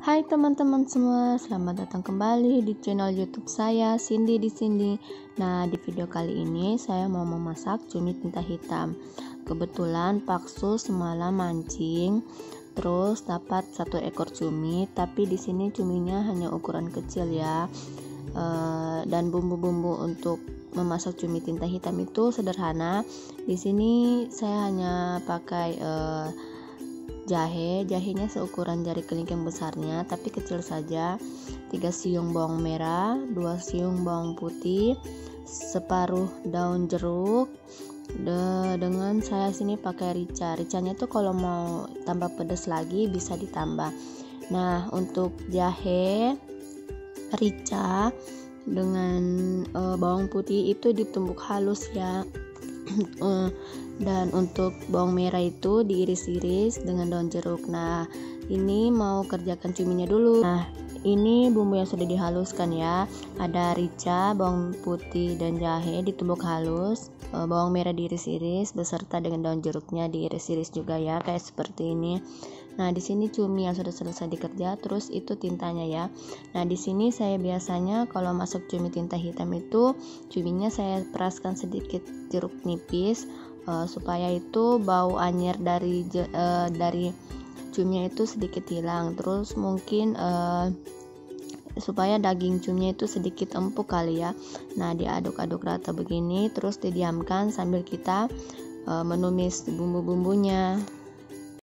Hai teman-teman semua, selamat datang kembali di channel YouTube saya, Cindy di sini. Nah, di video kali ini saya mau memasak cumi tinta hitam. Kebetulan Pak Sus semalam mancing, terus dapat 1 ekor cumi, tapi di sini cuminya hanya ukuran kecil ya. Dan bumbu-bumbu untuk memasak cumi tinta hitam itu sederhana. Di sini saya hanya pakai jahenya seukuran jari kelingking besarnya tapi kecil saja, 3 siung bawang merah, 2 siung bawang putih, separuh daun jeruk, dengan saya sini pakai ricanya itu kalau mau tambah pedas lagi bisa ditambah. Nah, untuk jahe, rica dengan bawang putih itu ditumbuk halus ya. Dan untuk bawang merah itu diiris-iris dengan daun jeruk. Nah, ini mau kerjakan cuminya dulu. Nah, ini bumbu yang sudah dihaluskan ya. Ada rica, bawang putih dan jahe ditumbuk halus. Bawang merah diiris-iris beserta dengan daun jeruknya diiris-iris juga ya, kayak seperti ini. Nah, di sini cumi yang sudah selesai dikerja, terus itu tintanya ya. Nah, di sini saya biasanya kalau masak cumi tinta hitam itu cuminya saya peraskan sedikit jeruk nipis supaya itu bau anyir dari cuminya itu sedikit hilang. Terus mungkin supaya daging cuminya itu sedikit empuk kali ya. Nah, diaduk-aduk rata begini, terus didiamkan sambil kita menumis bumbu-bumbunya.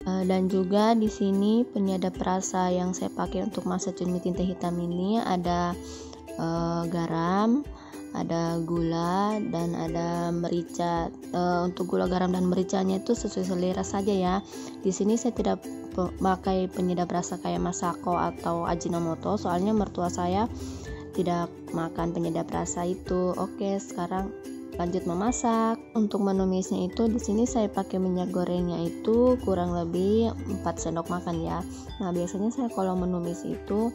Dan juga di sini penyedap rasa yang saya pakai untuk masak cumi tinta hitam ini ada garam, ada gula, dan ada merica. Untuk gula, garam, dan mericanya itu sesuai selera saja ya. Di sini saya tidak pakai penyedap rasa kayak masako atau ajinomoto, soalnya mertua saya tidak makan penyedap rasa itu. Oke, sekarang lanjut memasak. Untuk menumisnya itu di sini saya pakai minyak gorengnya itu kurang lebih 4 sendok makan ya. Nah, biasanya saya kalau menumis itu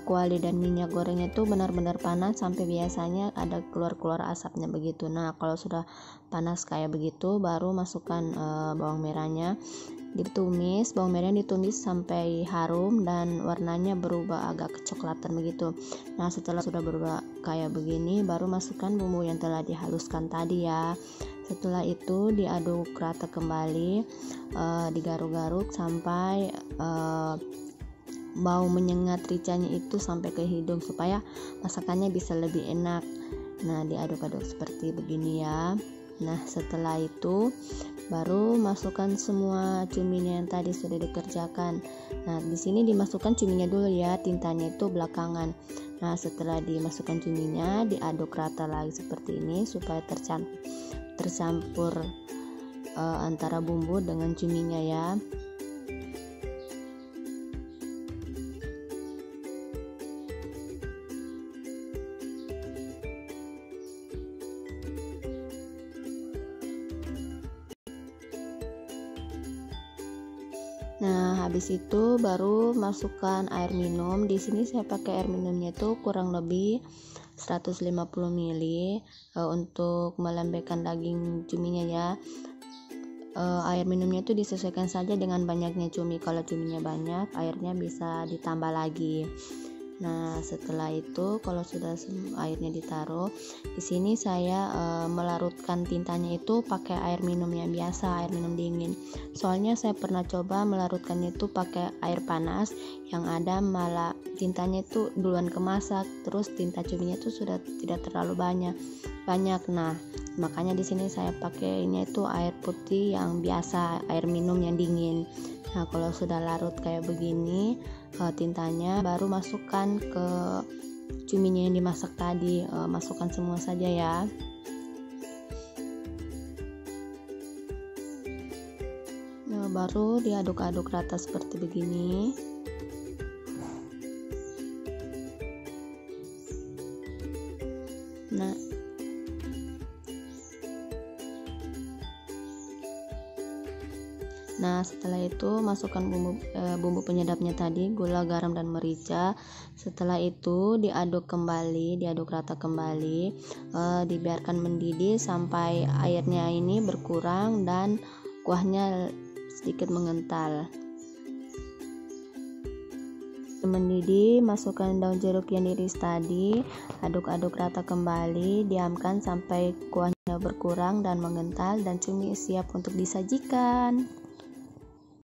kuali dan minyak gorengnya itu benar-benar panas sampai biasanya ada keluar asapnya begitu. Nah, kalau sudah panas kayak begitu baru masukkan bawang merahnya. Ditumis, bawang merahnya ditumis sampai harum dan warnanya berubah agak kecoklatan begitu. Nah, setelah sudah berubah kayak begini baru masukkan bumbu yang telah dihaluskan tadi ya. Setelah itu diaduk rata kembali, digaruk-garuk sampai bau menyengat ricanya itu sampai ke hidung supaya masakannya bisa lebih enak. Nah, diaduk-aduk seperti begini ya. Nah, setelah itu baru masukkan semua cuminya yang tadi sudah dikerjakan. Nah, di sini dimasukkan cuminya dulu ya, tintanya itu belakangan. Nah, setelah dimasukkan cuminya diaduk rata lagi seperti ini supaya tercampur antara bumbu dengan cuminya ya. Nah, habis itu baru masukkan air minum. Di sini saya pakai air minumnya itu kurang lebih 150 ml untuk melembekkan daging cuminya ya. Air minumnya itu disesuaikan saja dengan banyaknya cumi. Kalau cuminya banyak, airnya bisa ditambah lagi. Nah, setelah itu kalau sudah airnya ditaruh, di sini saya melarutkan tintanya itu pakai air minum yang biasa, air minum dingin. Soalnya saya pernah coba melarutkannya itu pakai air panas, yang ada malah tintanya itu duluan kemasak, terus tinta cuminya itu sudah tidak terlalu banyak. Nah, makanya di sini saya pakainya itu air putih yang biasa, air minum yang dingin. Nah, kalau sudah larut kayak begini tintanya, baru masukkan ke cuminya yang dimasak tadi. Masukkan semua saja ya. Nah, baru diaduk-aduk rata seperti begini. Nah, setelah itu masukkan bumbu penyedapnya tadi, gula, garam, dan merica. Setelah itu diaduk rata kembali, dibiarkan mendidih sampai airnya ini berkurang dan kuahnya sedikit mengental. Mendidih, masukkan daun jeruk yang diiris tadi, aduk-aduk rata kembali, diamkan sampai kuahnya berkurang dan mengental, dan cumi siap untuk disajikan.